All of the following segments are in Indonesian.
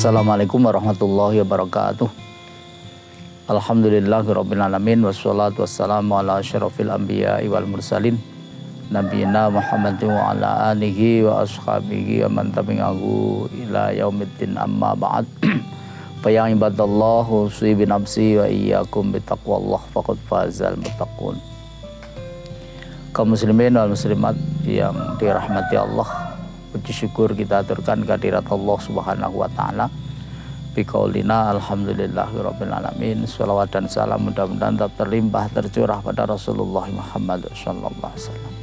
Assalamualaikum warahmatullahi wabarakatuh. Alhamdulillahirabbil alamin wassalatu wassalamu ala asyrafil anbiya'i wal mursalin nabiyina Muhammadin wa ala alihi wa ashabihi wa man tabi'ahu ila yaumiddin amma ba'd. Fa ya ibadallah usi bi nafsi wa iyyakum bi taqwallah faqad fazal muttaqun. Kaum muslimin wal muslimat yang dirahmati Allah, puji syukur kita aturkan kehadirat Allah Subhanahu wa taala. Biqaulina alhamdulillahirabbil alamin. Shalawat dan salam mudah-mudahan tetap terlimpah tercurah pada Rasulullah Muhammad sallallahu alaihi wasallam.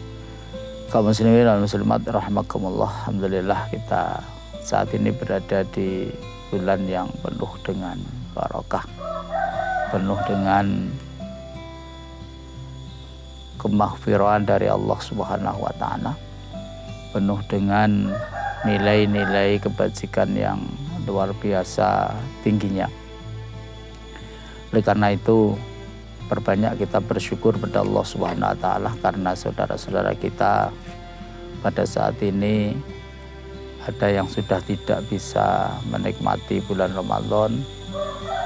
Kaum muslimin dan muslimat rahimakumullah, alhamdulillah kita saat ini berada di bulan yang penuh dengan barokah, penuh dengan kemaghfiratan dari Allah Subhanahu wa taala, penuh dengan nilai-nilai kebajikan yang luar biasa tingginya. Oleh karena itu perbanyak kita bersyukur pada Allah Subhanahu wa taala karena saudara-saudara kita pada saat ini ada yang sudah tidak bisa menikmati bulan Ramadan,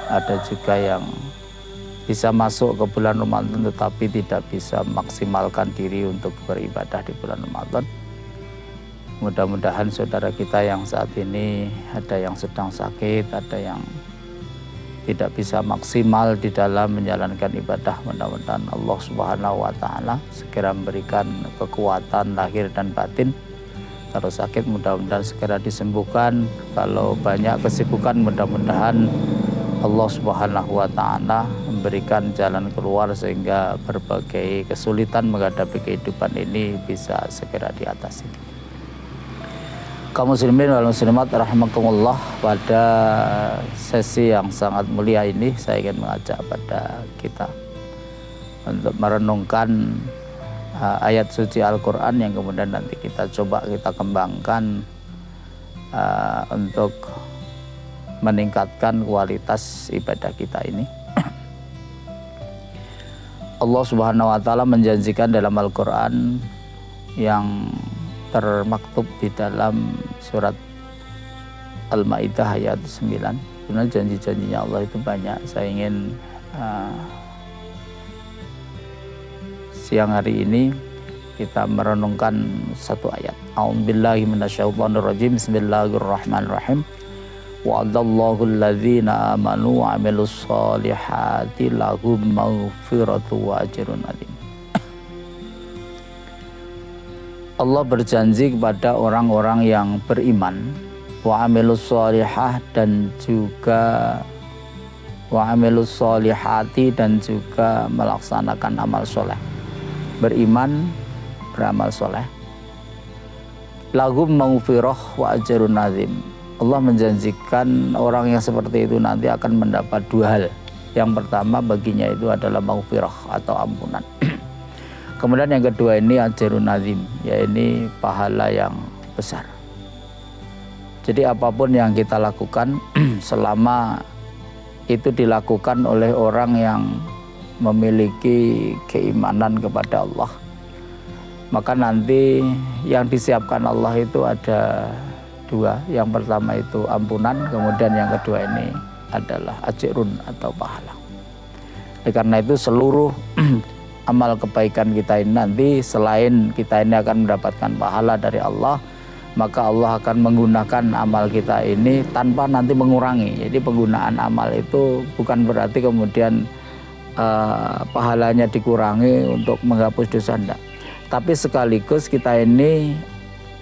ada juga yang bisa masuk ke bulan Ramadan tetapi tidak bisa memaksimalkan diri untuk beribadah di bulan Ramadan. Mudah-mudahan saudara kita yang saat ini ada yang sedang sakit, ada yang tidak bisa maksimal di dalam menjalankan ibadah. Mudah-mudahan Allah Subhanahu wa taala segera memberikan kekuatan lahir dan batin. Kalau sakit mudah-mudahan segera disembuhkan. Kalau banyak kesibukan mudah-mudahan Allah Subhanahu wa taala memberikan jalan keluar sehingga berbagai kesulitan menghadapi kehidupan ini bisa segera diatasi. Kaum muslimin wal muslimat rahimakumullah, pada sesi yang sangat mulia ini saya ingin mengajak pada kita untuk merenungkan ayat suci Al-Quran yang kemudian nanti kita coba kita kembangkan untuk meningkatkan kualitas ibadah kita ini. Allah Subhanahu wa taala menjanjikan dalam Al-Quran yang termaktub di dalam surat Al-Maidah ayat 9. Sebenarnya janji-janjinya Allah itu banyak. Saya ingin siang hari ini kita merenungkan satu ayat. A'udzubillahi minasyaitonirrajim. Bismillahirrahmanirrahim. Wa'adallahu alladzina amanu wa 'amilus solihati lahum maghfiratu wa ajrun 'adzim. Allah berjanji kepada orang-orang yang beriman, wa 'amilus sholihah dan juga wa 'amilus sholihati dan juga melaksanakan amal soleh. Beriman, beramal soleh. Lahum maghfirah wa ajrun 'adzim. Allah menjanjikan orang yang seperti itu nanti akan mendapat dua hal. Yang pertama baginya itu adalah maghfirah atau ampunan. Kemudian yang kedua ini ajrun 'adzim, yaitu pahala yang besar. Jadi apapun yang kita lakukan selama itu dilakukan oleh orang yang memiliki keimanan kepada Allah, maka nanti yang disiapkan Allah itu ada dua. Yang pertama itu ampunan, kemudian yang kedua ini adalah ajrun atau pahala. Karena itu seluruh amal kebaikan kita ini nanti selain kita ini akan mendapatkan pahala dari Allah, maka Allah akan menggunakan amal kita ini tanpa nanti mengurangi. Jadi penggunaan amal itu bukan berarti kemudian pahalanya dikurangi untuk menghapus dosa, enggak. Tapi sekaligus kita ini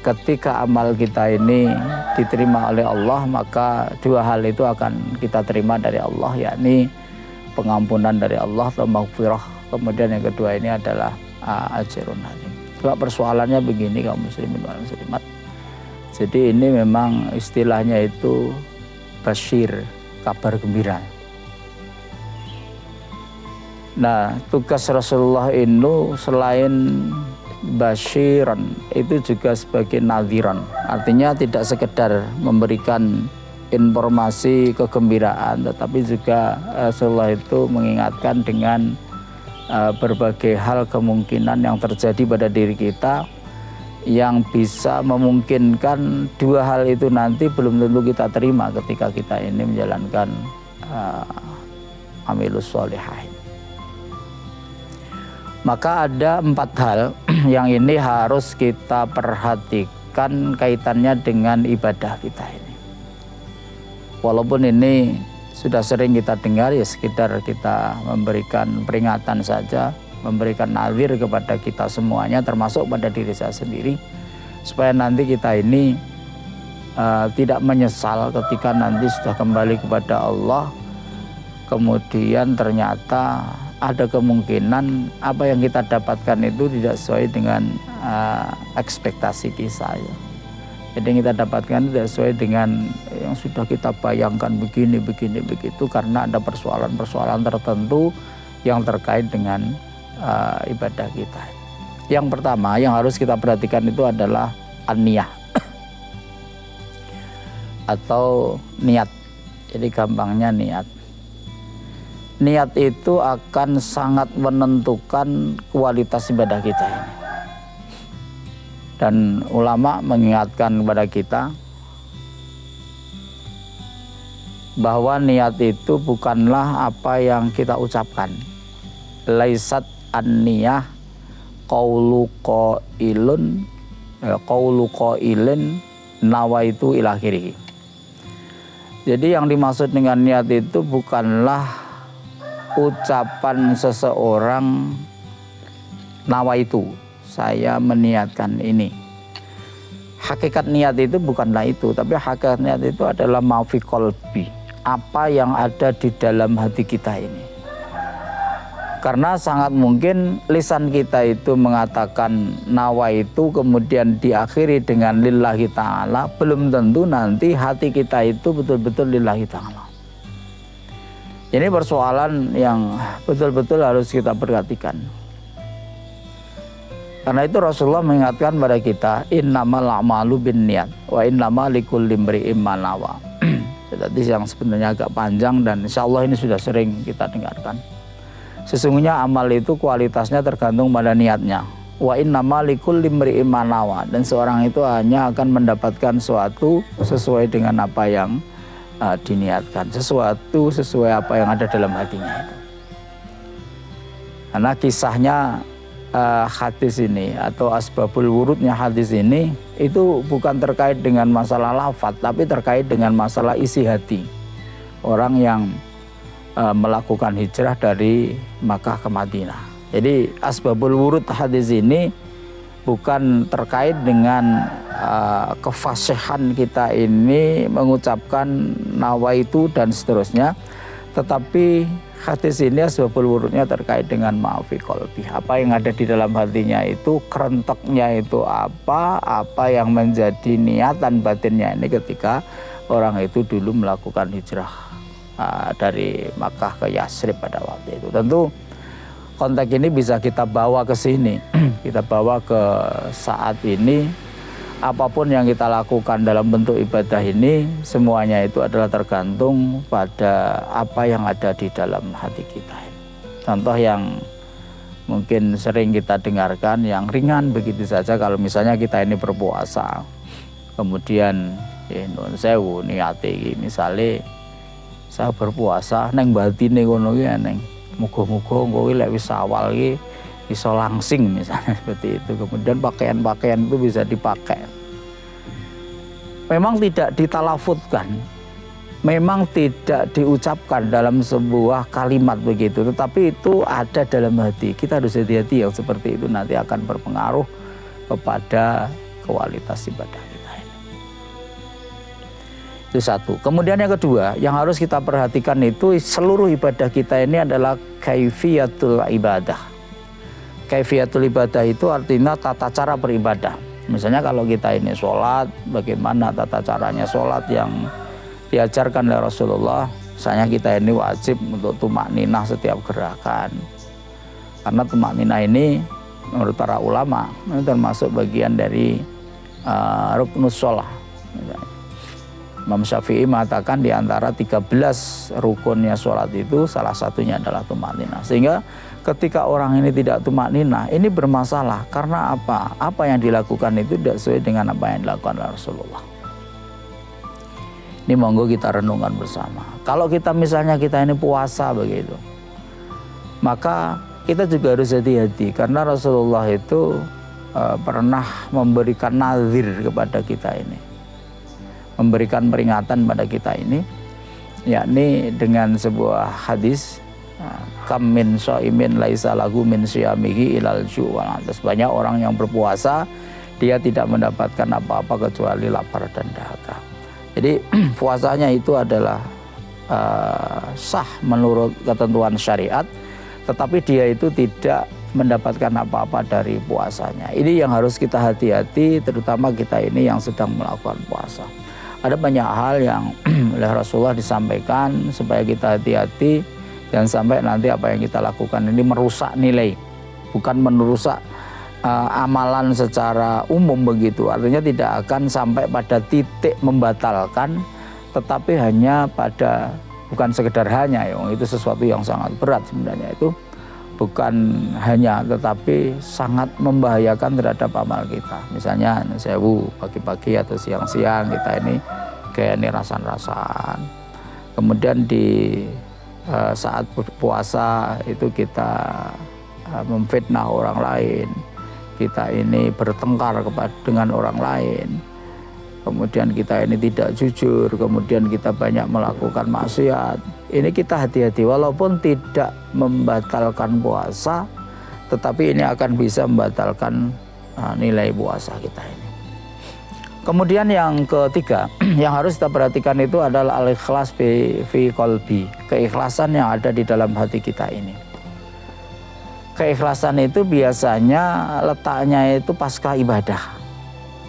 ketika amal kita ini diterima oleh Allah, maka dua hal itu akan kita terima dari Allah, yakni pengampunan dari Allah atau maghfirah. Kemudian yang kedua ini adalah ajrun 'adzim. Cuma persoalannya begini kaum muslimin wal muslimat. Jadi ini memang istilahnya itu basyir, kabar gembira. Nah, tugas Rasulullah itu selain basyiran itu juga sebagai nadhiran. Artinya tidak sekedar memberikan informasi kegembiraan, tetapi juga Rasulullah itu mengingatkan dengan berbagai hal kemungkinan yang terjadi pada diri kita yang bisa memungkinkan dua hal itu nanti belum tentu kita terima ketika kita ini menjalankan amilus sholihain. Maka ada 4 hal yang ini harus kita perhatikan kaitannya dengan ibadah kita ini. Walaupun ini sudah sering kita dengar, ya sekedar kita memberikan peringatan saja, memberikan nazir kepada kita semuanya, termasuk pada diri saya sendiri, supaya nanti kita ini tidak menyesal ketika nanti sudah kembali kepada Allah, kemudian ternyata ada kemungkinan apa yang kita dapatkan itu tidak sesuai dengan ekspektasi kita. Jadi yang kita dapatkan tidak sesuai dengan yang sudah kita bayangkan begini, begitu, karena ada persoalan-persoalan tertentu yang terkait dengan ibadah kita. Yang pertama yang harus kita perhatikan itu adalah an-niyah atau niat. Jadi gampangnya niat. Niat itu akan sangat menentukan kualitas ibadah kita ini. Dan ulama mengingatkan kepada kita bahwa niat itu bukanlah apa yang kita ucapkan. Laisat an-niyah qaulu qailin nawaitu ila akhirih. Jadi yang dimaksud dengan niat itu bukanlah ucapan seseorang nawaitu, saya meniatkan ini. Hakikat niat itu bukanlah itu, tapi hakikat niat itu adalah ma fi qalbi, apa yang ada di dalam hati kita ini. Karena sangat mungkin lisan kita itu mengatakan nawaitu kemudian diakhiri dengan lillahi ta'ala, belum tentu nanti hati kita itu betul-betul lillahi ta'ala. Ini persoalan yang betul-betul harus kita perhatikan. Karena itu Rasulullah mengingatkan pada kita, innamal a'malu binniyat wa innamal likulli imri'in ma nawa. Jadi yang sebenarnya agak panjang dan insya Allah ini sudah sering kita dengarkan. Sesungguhnya amal itu kualitasnya tergantung pada niatnya. Wa innamal likulli imri'in ma nawa, dan seorang itu hanya akan mendapatkan sesuatu sesuai dengan apa yang diniatkan, sesuatu sesuai apa yang ada dalam hatinya itu. Karena kisahnya hadis ini atau asbabul wurudnya hadis ini itu bukan terkait dengan masalah lafaz, tapi terkait dengan masalah isi hati orang yang melakukan hijrah dari Makkah ke Madinah. Jadi asbabul wurud hadis ini bukan terkait dengan kefasihan kita ini mengucapkan nawaitu dan seterusnya, tetapi hadis ini asbabul wurudnya terkait dengan ma'fi qalbi, apa yang ada di dalam hatinya itu, kerenteknya itu apa yang menjadi niatan batinnya ini ketika orang itu dulu melakukan hijrah dari Makkah ke Yasrib pada waktu itu. Tentu konteks ini bisa kita bawa ke sini, kita bawa ke saat ini. Apapun yang kita lakukan dalam bentuk ibadah ini, semuanya itu adalah tergantung pada apa yang ada di dalam hati kita. Contoh yang mungkin sering kita dengarkan, yang ringan begitu saja, kalau misalnya kita ini berpuasa, kemudian nun sewu niate misalnya saya berpuasa neng batine ngono ki neng muga-muga engko lek wis awal iki bisa langsing misalnya seperti itu. Kemudian pakaian-pakaian itu bisa dipakai. Memang tidak ditalafutkan, memang tidak diucapkan dalam sebuah kalimat begitu, tetapi itu ada dalam hati. Kita harus hati-hati yang seperti itu, nanti akan berpengaruh kepada kualitas ibadah kita ini. Itu satu. Kemudian yang kedua yang harus kita perhatikan itu, seluruh ibadah kita ini adalah kaifiyatul ibadah. Kaifiyatul ibadah itu artinya tata cara beribadah. Misalnya kalau kita ini sholat, bagaimana tata caranya sholat yang diajarkan oleh Rasulullah. Misalnya kita ini wajib untuk tumakninah setiap gerakan. Karena tumakninah ini menurut para ulama ini termasuk bagian dari ruknus sholat. Imam Syafi'i mengatakan di antara 13 rukunnya sholat itu salah satunya adalah tumakninah. Sehingga ketika orang ini tidak tumakninah, ini bermasalah. Karena apa? Apa yang dilakukan itu tidak sesuai dengan apa yang dilakukan oleh Rasulullah. Ini monggo kita renungkan bersama. Kalau kita misalnya kita ini puasa begitu, maka kita juga harus hati-hati. Karena Rasulullah itu pernah memberikan nazir kepada kita ini, memberikan peringatan pada kita ini, yakni dengan sebuah hadis, kam min shaimin laisa lahu min syiyamihi ilal ju'. Banyak orang yang berpuasa, dia tidak mendapatkan apa-apa kecuali lapar dan dahaga. Jadi puasanya itu adalah sah menurut ketentuan syariat, tetapi dia itu tidak mendapatkan apa-apa dari puasanya. Ini yang harus kita hati-hati, terutama kita ini yang sedang melakukan puasa. Ada banyak hal yang oleh Rasulullah disampaikan supaya kita hati-hati, dan sampai nanti apa yang kita lakukan ini merusak nilai, bukan merusak amalan secara umum begitu. Artinya tidak akan sampai pada titik membatalkan, tetapi hanya pada, bukan sekedar hanya, itu sesuatu yang sangat berat sebenarnya, itu bukan hanya, tetapi sangat membahayakan terhadap amal kita. Misalnya sewu pagi-pagi atau siang-siang kita ini kayak ini rasan-rasan, kemudian di saat puasa itu kita memfitnah orang lain, kita ini bertengkar dengan orang lain, kemudian kita ini tidak jujur, kemudian kita banyak melakukan maksiat. Ini kita hati-hati, walaupun tidak membatalkan puasa, tetapi ini akan bisa membatalkan nilai puasa kita ini. Kemudian yang ketiga yang harus kita perhatikan itu adalah al-ikhlas fi qalbi, keikhlasan yang ada di dalam hati kita ini. Keikhlasan itu biasanya letaknya itu pasca ibadah.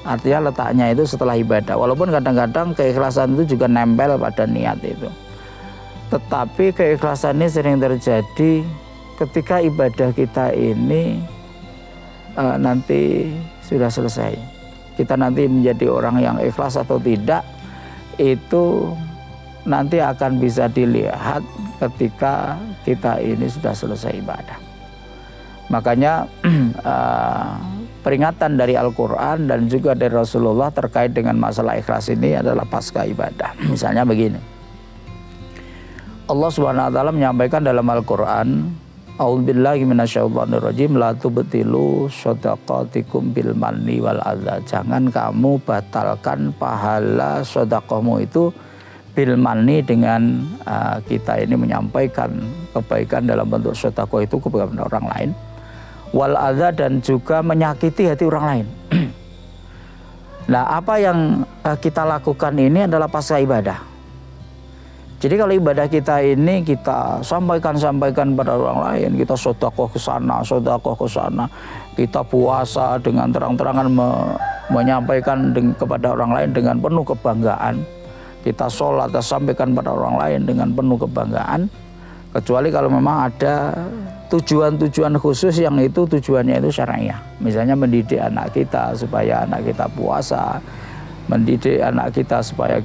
Artinya letaknya itu setelah ibadah. Walaupun kadang-kadang keikhlasan itu juga nempel pada niat itu. Tetapi keikhlasan ini sering terjadi ketika ibadah kita ini nanti sudah selesai. Kita nanti menjadi orang yang ikhlas atau tidak, itu nanti akan bisa dilihat ketika kita ini sudah selesai ibadah. Makanya peringatan dari Al-Quran dan juga dari Rasulullah terkait dengan masalah ikhlas ini adalah pasca ibadah. Misalnya begini, Allah Subhanahu wa taala menyampaikan dalam Al-Quran, a'udzubillahi minasyaitonirrajim, la tubtilu shadaqatikum bil manni wal adza. Jangan kamu batalkan pahala sedekahmu itu bil manni, dengan kita ini menyampaikan kebaikan dalam bentuk sedekah itu kepada orang lain, wal adza, dan juga menyakiti hati orang lain. Nah, apa yang kita lakukan ini adalah pasca ibadah. Jadi kalau ibadah kita ini kita sampaikan pada orang lain, kita sedekah ke sana, kita puasa dengan terang-terangan menyampaikan kepada orang lain dengan penuh kebanggaan, kita sholat dan sampaikan pada orang lain dengan penuh kebanggaan, kecuali kalau memang ada tujuan-tujuan khusus yang itu tujuannya itu syariah. Misalnya mendidik anak kita supaya anak kita puasa, mendidik anak kita supaya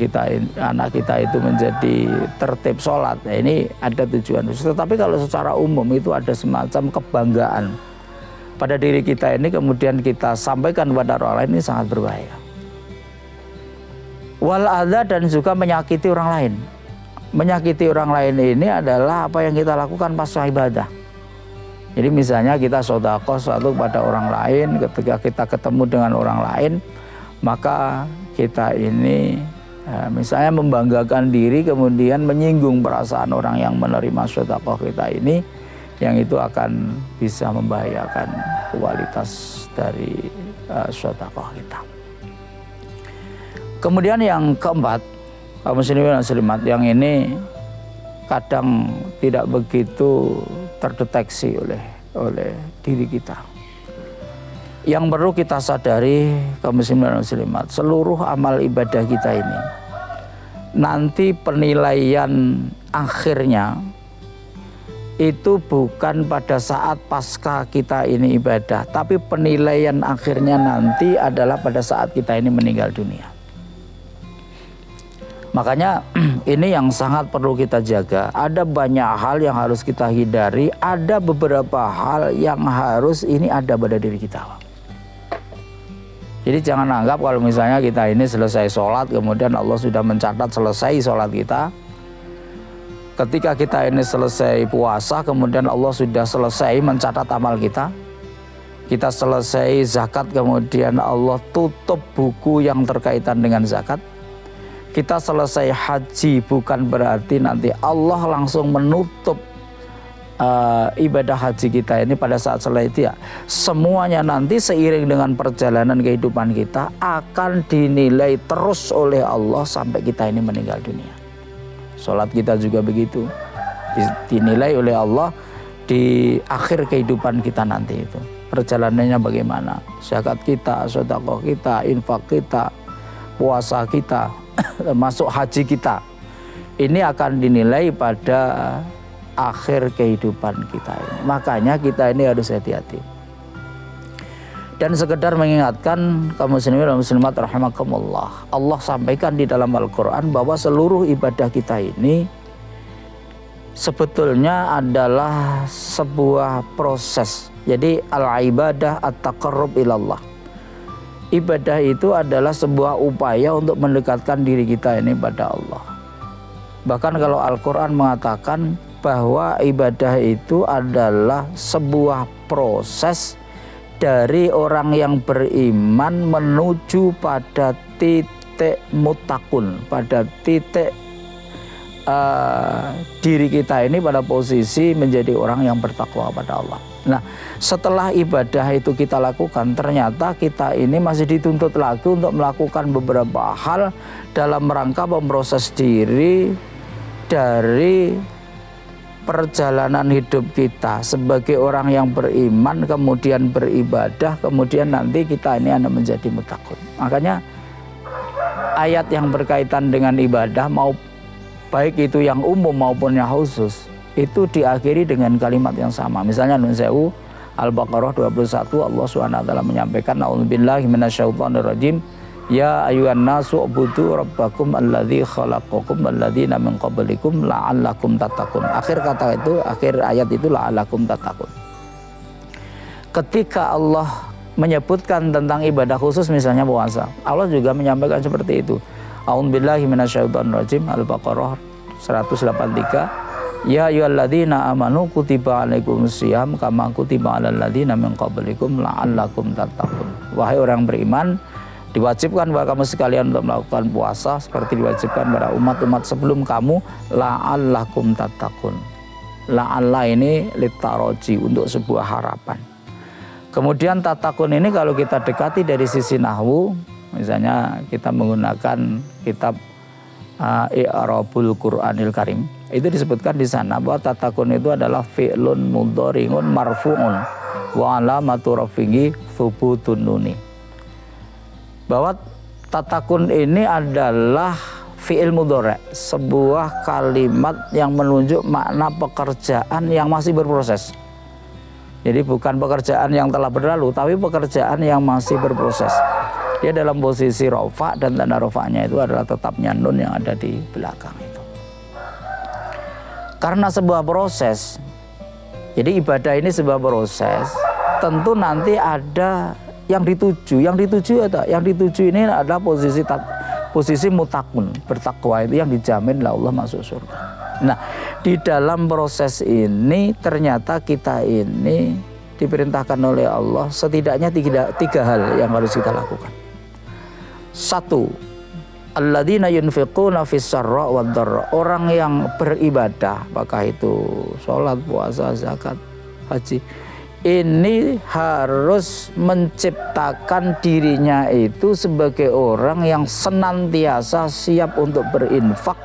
anak kita itu menjadi tertib sholat. Nah, ini ada tujuan khusus. Tetapi kalau secara umum itu ada semacam kebanggaan pada diri kita ini, kemudian kita sampaikan kepada orang lain, ini sangat berbahaya. Wal adza, dan juga menyakiti orang lain. Menyakiti orang lain ini adalah apa yang kita lakukan pasca ibadah. Jadi misalnya kita sedekah sesuatu pada orang lain, ketika kita ketemu dengan orang lain, maka kita ini misalnya membanggakan diri, kemudian menyinggung perasaan orang yang menerima sedekah kita ini, yang itu akan bisa membahayakan kualitas dari sedekah kita. Kemudian yang keempat, kaum muslimin dan muslimat, yang ini kadang tidak begitu terdeteksi oleh diri kita. Yang perlu kita sadari, kaum muslimin dan muslimat, seluruh amal ibadah kita ini nanti penilaian akhirnya itu bukan pada saat pasca kita ini ibadah, tapi penilaian akhirnya nanti adalah pada saat kita ini meninggal dunia. Makanya ini yang sangat perlu kita jaga. Ada banyak hal yang harus kita hindari, ada beberapa hal yang harus ini ada pada diri kita. Jadi jangan anggap kalau misalnya kita ini selesai sholat, kemudian Allah sudah mencatat selesai sholat kita. Ketika kita ini selesai puasa, kemudian Allah sudah selesai mencatat amal kita. Kita selesai zakat, kemudian Allah tutup buku yang terkaitan dengan zakat. Kita selesai haji, bukan berarti nanti Allah langsung menutup ibadah haji kita ini pada saat selesai itu ya. Semuanya nanti seiring dengan perjalanan kehidupan kita akan dinilai terus oleh Allah sampai kita ini meninggal dunia. Sholat kita juga begitu, dinilai oleh Allah di akhir kehidupan kita nanti itu. Perjalanannya bagaimana? Zakat kita, sedekah kita, infak kita, puasa kita, termasuk haji kita, ini akan dinilai pada akhir kehidupan kita ini. Makanya kita ini harus hati-hati. Dan sekedar mengingatkan kaum muslimin dan muslimat rahimakumullah, Allah sampaikan di dalam Al-Quran bahwa seluruh ibadah kita ini sebetulnya adalah sebuah proses. Jadi al-ibadah at-taqarrub ilallah. Ibadah itu adalah sebuah upaya untuk mendekatkan diri kita ini pada Allah. Bahkan kalau Al-Quran mengatakan bahwa ibadah itu adalah sebuah proses dari orang yang beriman menuju pada titik mutakun, pada titik diri kita ini pada posisi menjadi orang yang bertakwa pada Allah. Nah, setelah ibadah itu kita lakukan, ternyata kita ini masih dituntut lagi untuk melakukan beberapa hal dalam rangka memproses diri dari perjalanan hidup kita sebagai orang yang beriman, kemudian beribadah, kemudian nanti kita ini akan menjadi muttaqun. Makanya ayat yang berkaitan dengan ibadah, mau baik itu yang umum maupun yang khusus, itu diakhiri dengan kalimat yang sama. Misalnya Nun Sewu Al-Baqarah 21, Allah SWT menyampaikan, a'udzubillahi minasyaitonirrajim, ya ayyuhan nasu ubudu rabbakum alladzi khalaqakum walladzina min qablikum la'allakum tattaqun. Akhir kata itu, akhir ayat itu la'allakum tattaqun. Ketika Allah menyebutkan tentang ibadah khusus, misalnya puasa, Allah juga menyampaikan seperti itu. A'udzubillahi minasyaitonirrajim, Al-Baqarah 183. Ya ayyuhalladzina amanu kutiba alaikumusiyam kama kutiba alal ladzina min qablikum la'allakum tattaqun. Wahai orang beriman, diwajibkan pada kamu sekalian untuk melakukan puasa seperti diwajibkan pada umat-umat sebelum kamu, la'allakum tattaqun. La'alla ini litaroji, untuk sebuah harapan. Kemudian tattaqun ini kalau kita dekati dari sisi nahwu, misalnya kita menggunakan kitab I'rabul Qur'anil Karim, itu disebutkan di sana bahwa tattaqun itu adalah fi'lun mudhari'un marfu'un wa alamatu rafihi thubutun nuni. Bahwa tattaqun ini adalah fi'il mudhari', sebuah kalimat yang menunjuk makna pekerjaan yang masih berproses. Jadi bukan pekerjaan yang telah berlalu, tapi pekerjaan yang masih berproses. Dia dalam posisi rofa, dan tanda rofanya itu adalah tetapnya nun yang ada di belakang itu. Karena sebuah proses, jadi ibadah ini sebuah proses, tentu nanti ada yang dituju. Yang dituju ini adalah posisi mutakun, bertakwa, itu yang dijamin lah Allah masuk surga. Nah, di dalam proses ini ternyata kita ini diperintahkan oleh Allah setidaknya tiga hal yang harus kita lakukan. Satu, alladzina yunfiquna fis sarra wad dharra, orang yang beribadah, apakah itu sholat, puasa, zakat, haji, ini harus menciptakan dirinya itu sebagai orang yang senantiasa siap untuk berinfak,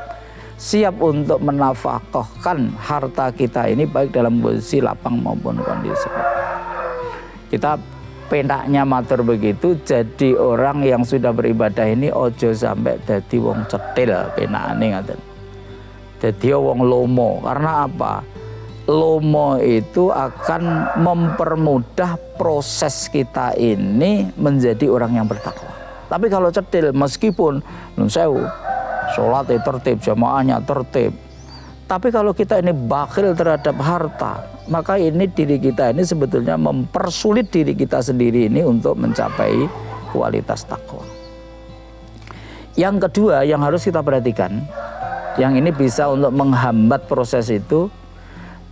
siap untuk menafkahkan harta kita ini baik dalam posisi lapang maupun kondisi. Kita penaknya matur begitu, jadi orang yang sudah beribadah ini ojo sampai jadi wong cetil, penakane ngaten. Jadi wong lomo. Karena apa? Lomo itu akan mempermudah proses kita ini menjadi orang yang bertakwa. Tapi kalau cetil, meskipun nun sewu sholatnya tertib, jamaahnya tertib. Tapi kalau kita ini bakhil terhadap harta, maka ini diri kita ini sebetulnya mempersulit diri kita sendiri ini untuk mencapai kualitas takwa. Yang kedua yang harus kita perhatikan, yang ini bisa untuk menghambat proses itu,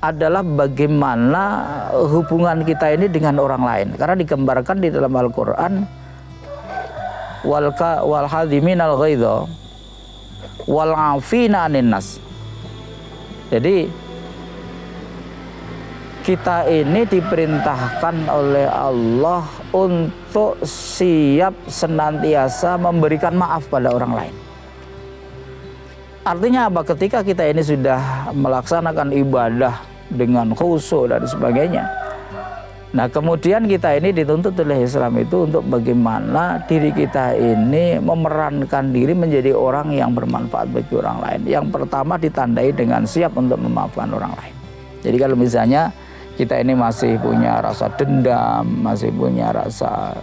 adalah bagaimana hubungan kita ini dengan orang lain. Karena digambarkan di dalam Al-Quran, wal hadiminal ghaidha wal afina anin nas. Jadi kita ini diperintahkan oleh Allah untuk siap senantiasa memberikan maaf pada orang lain. Artinya apa? Ketika kita ini sudah melaksanakan ibadah dengan khusyuk dan sebagainya, nah kemudian kita ini dituntut oleh Islam itu untuk bagaimana diri kita ini memerankan diri menjadi orang yang bermanfaat bagi orang lain. Yang pertama ditandai dengan siap untuk memaafkan orang lain. Jadi kalau misalnya kita ini masih punya rasa dendam, masih punya rasa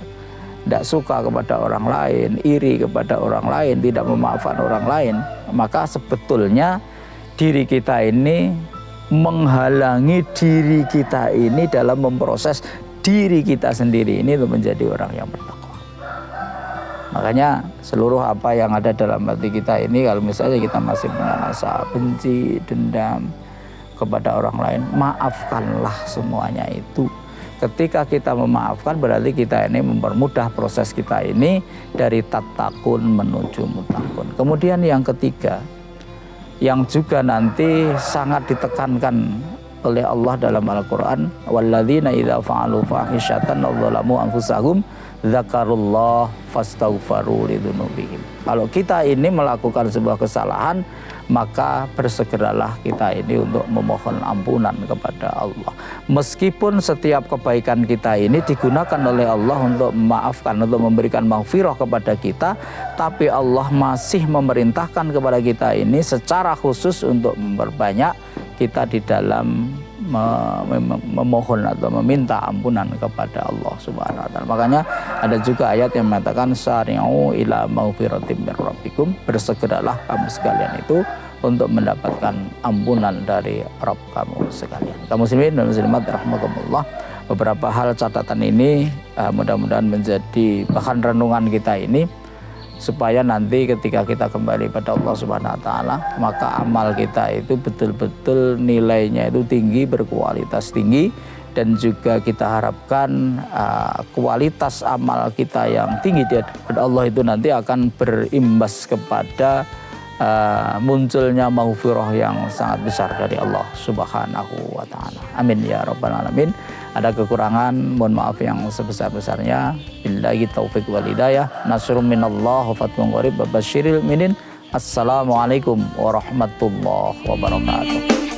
tidak suka kepada orang lain, iri kepada orang lain, tidak memaafkan orang lain, maka sebetulnya diri kita ini menghalangi diri kita ini dalam memproses diri kita sendiri ini untuk menjadi orang yang bertakwa. Makanya seluruh apa yang ada dalam hati kita ini, kalau misalnya kita masih punya rasa benci, dendam kepada orang lain, maafkanlah semuanya itu. Ketika kita memaafkan, berarti kita ini mempermudah proses kita ini dari tatakun menuju mutakun. Kemudian yang ketiga, yang juga nanti sangat ditekankan oleh Allah dalam Al-Quran, walladzina idza fa'alu fahisyatan aw dzalamu anfusahum dzakarullah fastaghfaru lidzunubihim. Kalau kita ini melakukan sebuah kesalahan, maka bersegeralah kita ini untuk memohon ampunan kepada Allah. Meskipun setiap kebaikan kita ini digunakan oleh Allah untuk memaafkan, untuk memberikan maghfirah kepada kita, tapi Allah masih memerintahkan kepada kita ini secara khusus untuk memperbanyak kita di dalam memohon atau meminta ampunan kepada Allah Subhanahu wa taala. Makanya ada juga ayat yang mengatakan sari'u ila maghfiratin min rabbikum, bersegeralah kamu sekalian itu untuk mendapatkan ampunan dari Rabb kamu sekalian. Kaum muslimin dan muslimat rahimakumullah, beberapa hal catatan ini mudah-mudahan menjadi bahan renungan kita ini, supaya nanti ketika kita kembali pada Allah Subhanahu wa taala, maka amal kita itu betul-betul nilainya itu tinggi, berkualitas tinggi, dan juga kita harapkan kualitas amal kita yang tinggi di hadapan Allah itu nanti akan berimbas kepada munculnya maghfirah yang sangat besar dari Allah Subhanahu wa taala. Amin ya rabbal alamin. Ada kekurangan, mohon maaf yang sebesar-besarnya. Billahi taufiq wal hidayah. Nasrun minallah wa fathun qarib. Basyiril mu'minin. Assalamualaikum warahmatullahi wabarakatuh.